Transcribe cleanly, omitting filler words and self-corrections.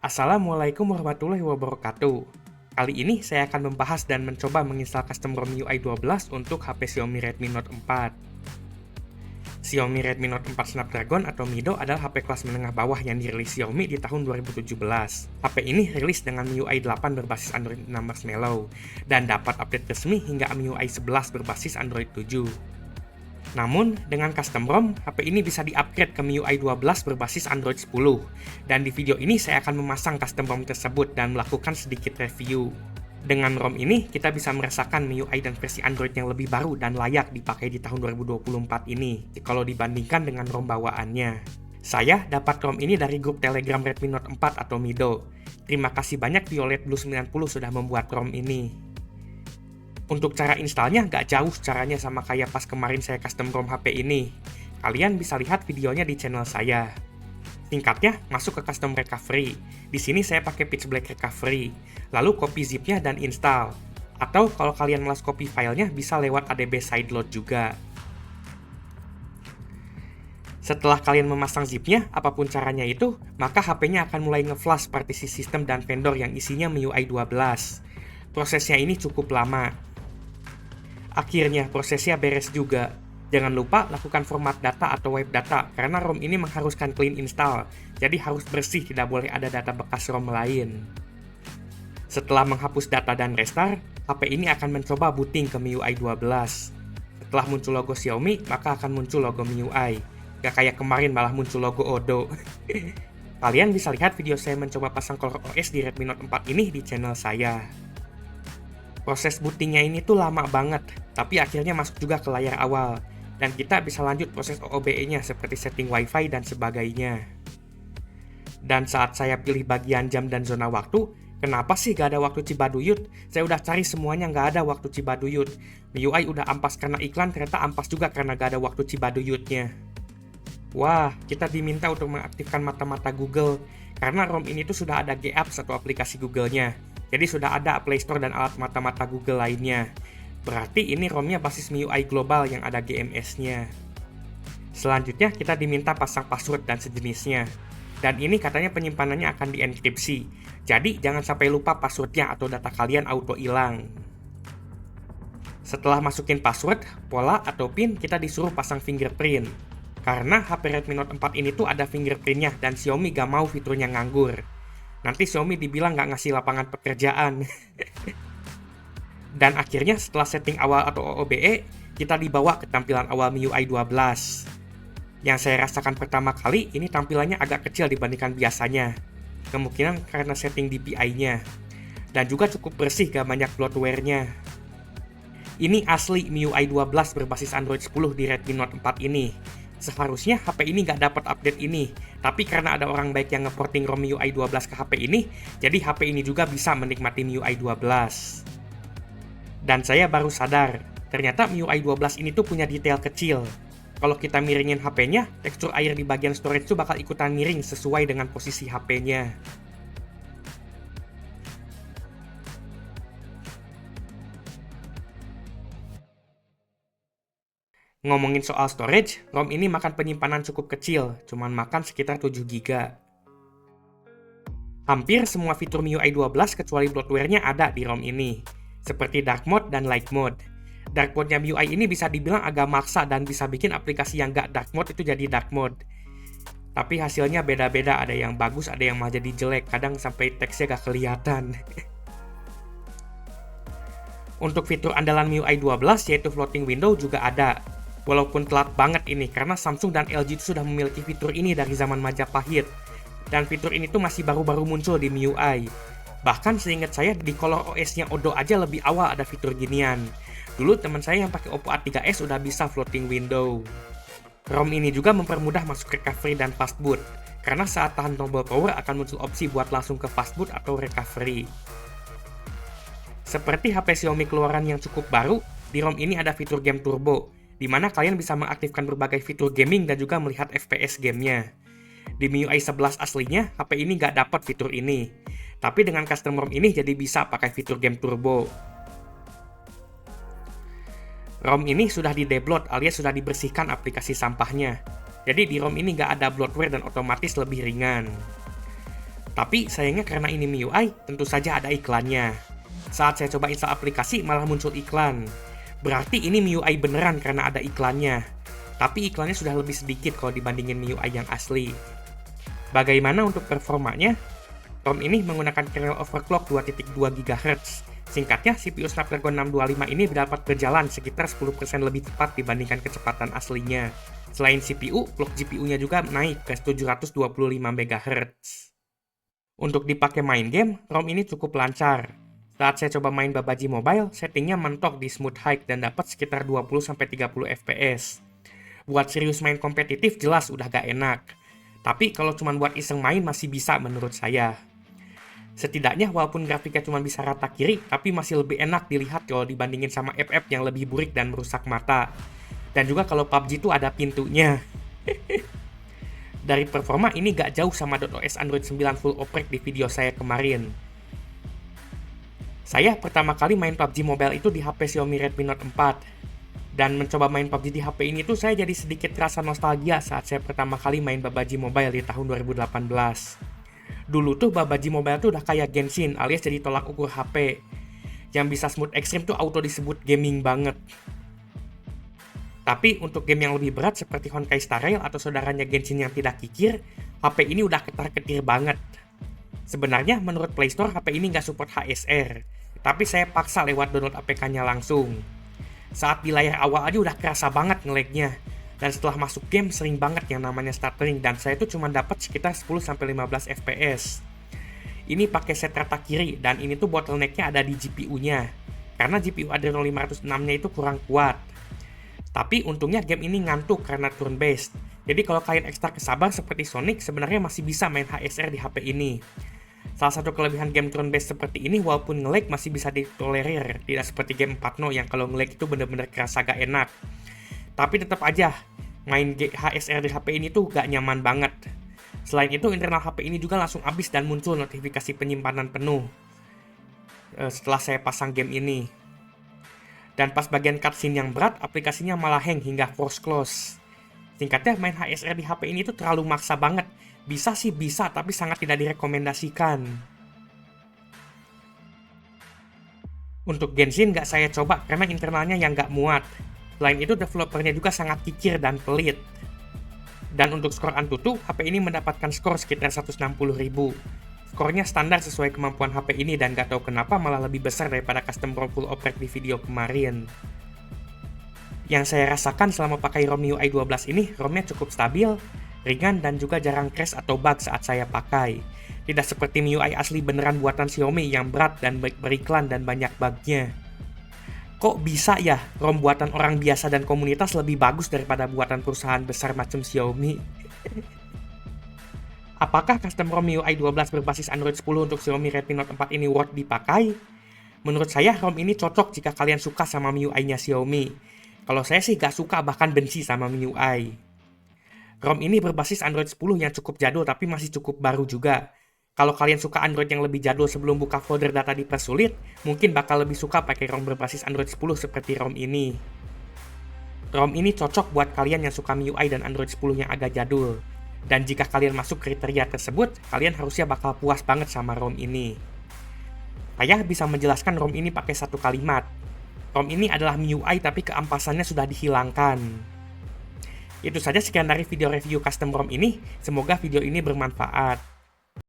Assalamualaikum warahmatullahi wabarakatuh. Kali ini saya akan membahas dan mencoba menginstal custom ROM MIUI 12 untuk HP Xiaomi Redmi Note 4. Xiaomi Redmi Note 4 Snapdragon atau MIDO adalah HP kelas menengah bawah yang dirilis Xiaomi di tahun 2017. HP ini rilis dengan MIUI 8 berbasis Android 6 Marshmallow dan dapat update resmi hingga MIUI 11 berbasis Android 7. Namun, dengan custom ROM, HP ini bisa di-upgrade ke MIUI 12 berbasis Android 10. Dan di video ini saya akan memasang custom ROM tersebut dan melakukan sedikit review. Dengan ROM ini, kita bisa merasakan MIUI dan versi Android yang lebih baru dan layak dipakai di tahun 2024 ini, kalau dibandingkan dengan ROM bawaannya. Saya dapat ROM ini dari grup Telegram Redmi Note 4 atau MIDO. Terima kasih banyak Violet Blue 90 sudah membuat ROM ini. Untuk cara installnya nggak jauh caranya sama kayak pas kemarin saya custom ROM HP ini. Kalian bisa lihat videonya di channel saya. Singkatnya, masuk ke custom recovery. Di sini saya pakai pitch black recovery. Lalu copy zipnya dan install. Atau kalau kalian malas copy filenya, bisa lewat ADB sideload juga. Setelah kalian memasang zipnya, apapun caranya itu, maka HP-nya akan mulai nge-flash partisi sistem dan vendor yang isinya MIUI 12. Prosesnya ini cukup lama. Akhirnya prosesnya beres juga. Jangan lupa lakukan format data atau wipe data karena ROM ini mengharuskan clean install, jadi harus bersih, tidak boleh ada data bekas ROM lain. Setelah menghapus data dan restart, HP ini akan mencoba booting ke MIUI 12. Setelah muncul logo Xiaomi, maka akan muncul logo MIUI. Gak kayak kemarin malah muncul logo Odoo. Kalian bisa lihat video saya mencoba pasang ColorOS di Redmi Note 4 ini di channel saya. Proses bootingnya ini tuh lama banget, tapi akhirnya masuk juga ke layar awal. Dan kita bisa lanjut proses OOBE-nya seperti setting WiFi dan sebagainya. Dan saat saya pilih bagian jam dan zona waktu, kenapa sih gak ada waktu Cibaduyut? Saya udah cari semuanya gak ada waktu Cibaduyut. MIUI udah ampas karena iklan, ternyata ampas juga karena gak ada waktu Cibaduyutnya. Wah, kita diminta untuk mengaktifkan mata-mata Google, karena ROM ini tuh sudah ada G-Apps atau aplikasi Google-nya. Jadi sudah ada Play Store dan alat mata-mata Google lainnya. Berarti ini ROM-nya basis MIUI global yang ada GMS-nya. Selanjutnya kita diminta pasang password dan sejenisnya. Dan ini katanya penyimpanannya akan dienkripsi. Jadi jangan sampai lupa passwordnya atau data kalian auto hilang. Setelah masukin password, pola atau PIN kita disuruh pasang fingerprint. Karena HP Redmi Note 4 ini tuh ada fingerprintnya dan Xiaomi gak mau fiturnya nganggur. Nanti Xiaomi dibilang nggak ngasih lapangan pekerjaan. Dan akhirnya setelah setting awal atau OOBE, kita dibawa ke tampilan awal MIUI 12. Yang saya rasakan pertama kali, ini tampilannya agak kecil dibandingkan biasanya. Kemungkinan karena setting DPI-nya. Dan juga cukup bersih, gak banyak bloatware-nya. Ini asli MIUI 12 berbasis Android 10 di Redmi Note 4 ini. Seharusnya HP ini nggak dapat update ini, tapi karena ada orang baik yang ngeporting ROM MIUI 12 ke HP ini, jadi HP ini juga bisa menikmati MIUI 12. Dan saya baru sadar, ternyata MIUI 12 ini tuh punya detail kecil. Kalau kita miringin HP-nya, tekstur air di bagian storage tuh bakal ikutan miring sesuai dengan posisi HP-nya. Ngomongin soal storage, ROM ini makan penyimpanan cukup kecil, cuman makan sekitar 7 GB. Hampir semua fitur MIUI 12 kecuali bloatware-nya ada di ROM ini, seperti Dark Mode dan Light Mode. Dark Mode-nya MIUI ini bisa dibilang agak maksa dan bisa bikin aplikasi yang nggak Dark Mode itu jadi Dark Mode. Tapi hasilnya beda-beda, ada yang bagus, ada yang malah jadi jelek, kadang sampai teksnya gak kelihatan. Untuk fitur andalan MIUI 12 yaitu floating window juga ada. Walaupun telat banget ini, karena Samsung dan LG itu sudah memiliki fitur ini dari zaman Majapahit. Dan fitur ini tuh masih baru-baru muncul di MIUI. Bahkan seingat saya di ColorOS-nya Odoo aja lebih awal ada fitur ginian. Dulu teman saya yang pakai Oppo A3s udah bisa floating window. ROM ini juga mempermudah masuk recovery dan fast boot. Karena saat tahan tombol power akan muncul opsi buat langsung ke fast boot atau recovery. Seperti HP Xiaomi keluaran yang cukup baru, di ROM ini ada fitur game turbo, di mana kalian bisa mengaktifkan berbagai fitur gaming dan juga melihat FPS gamenya. Di MIUI 11 aslinya, HP ini nggak dapat fitur ini. Tapi dengan custom ROM ini jadi bisa pakai fitur game turbo. ROM ini sudah di-debloat alias sudah dibersihkan aplikasi sampahnya. Jadi di ROM ini nggak ada bloatware dan otomatis lebih ringan. Tapi sayangnya karena ini MIUI, tentu saja ada iklannya. Saat saya coba install aplikasi malah muncul iklan. Berarti ini MIUI beneran karena ada iklannya. Tapi iklannya sudah lebih sedikit kalau dibandingin MIUI yang asli. Bagaimana untuk performanya? ROM ini menggunakan kernel overclock 2.2 GHz. Singkatnya, CPU Snapdragon 625 ini dapat berjalan sekitar 10% lebih cepat dibandingkan kecepatan aslinya. Selain CPU, clock GPU-nya juga naik ke 725 MHz. Untuk dipakai main game, ROM ini cukup lancar. Saat saya coba main PUBG Mobile, settingnya mentok di smooth high dan dapat sekitar 20-30 FPS. Buat serius main kompetitif jelas udah gak enak. Tapi kalau cuma buat iseng main masih bisa menurut saya. Setidaknya walaupun grafiknya cuma bisa rata kiri, tapi masih lebih enak dilihat kalau dibandingin sama app-app yang lebih burik dan merusak mata. Dan juga kalau PUBG itu ada pintunya. Dari performa ini gak jauh sama .os Android 9 full oprek di video saya kemarin. Saya pertama kali main PUBG Mobile itu di HP Xiaomi Redmi Note 4. Dan mencoba main PUBG di HP ini tuh saya jadi sedikit terasa nostalgia saat saya pertama kali main PUBG Mobile di tahun 2018. Dulu tuh PUBG Mobile tuh udah kayak Genshin alias jadi tolak ukur HP. Yang bisa smooth extreme tuh auto disebut gaming banget. Tapi untuk game yang lebih berat seperti Honkai Star Rail atau saudaranya Genshin yang tidak kikir, HP ini udah ketar-ketir banget. Sebenarnya menurut Play Store HP ini nggak support HSR, tapi saya paksa lewat download APK-nya langsung. Saat di layar awal aja udah kerasa banget nge-lag-nya, dan setelah masuk game sering banget yang namanya stuttering dan saya tuh cuma dapat sekitar 10-15 FPS. Ini pakai set rata kiri dan ini tuh bottleneck-nya ada di GPU-nya, karena GPU Adreno 506-nya itu kurang kuat. Tapi untungnya game ini ngantuk karena turn-based. Jadi kalau kalian ekstra kesabar seperti Sonic, sebenarnya masih bisa main HSR di HP ini. Salah satu kelebihan game turn-based seperti ini, walaupun nge-lag masih bisa ditolerir. Tidak seperti game 4No yang kalau nge-lag itu bener-bener kerasa gak enak. Tapi tetap aja, main HSR di HP ini tuh gak nyaman banget. Selain itu, internal HP ini juga langsung habis dan muncul notifikasi penyimpanan penuh. Setelah saya pasang game ini. Dan pas bagian cutscene yang berat, aplikasinya malah hang hingga force close. Singkatnya, main HSR di HP ini tuh terlalu maksa banget. Bisa sih bisa, tapi sangat tidak direkomendasikan. Untuk Genshin nggak saya coba karena internalnya yang nggak muat. Selain itu, developernya juga sangat kikir dan pelit. Dan untuk skor Antutu, HP ini mendapatkan skor sekitar 160.000. Skornya standar sesuai kemampuan HP ini dan gak tahu kenapa malah lebih besar daripada custom ROM full oprek di video kemarin. Yang saya rasakan selama pakai ROM MIUI 12 ini, ROM-nya cukup stabil, ringan, dan juga jarang crash atau bug saat saya pakai. Tidak seperti MIUI asli beneran buatan Xiaomi yang berat dan beriklan dan banyak bugnya. Kok bisa ya ROM buatan orang biasa dan komunitas lebih bagus daripada buatan perusahaan besar macam Xiaomi? Apakah custom ROM MIUI 12 berbasis Android 10 untuk Xiaomi Redmi Note 4 ini worth dipakai? Menurut saya, ROM ini cocok jika kalian suka sama MIUI-nya Xiaomi. Kalau saya sih gak suka bahkan benci sama MIUI. ROM ini berbasis Android 10 yang cukup jadul tapi masih cukup baru juga. Kalau kalian suka Android yang lebih jadul sebelum buka folder data dipersulit, mungkin bakal lebih suka pakai ROM berbasis Android 10 seperti ROM ini. ROM ini cocok buat kalian yang suka MIUI dan Android 10 yang agak jadul. Dan jika kalian masuk kriteria tersebut, kalian harusnya bakal puas banget sama ROM ini. Saya bisa menjelaskan ROM ini pakai satu kalimat. ROM ini adalah MIUI tapi keampasannya sudah dihilangkan. Itu saja sekian dari video review custom ROM ini. Semoga video ini bermanfaat.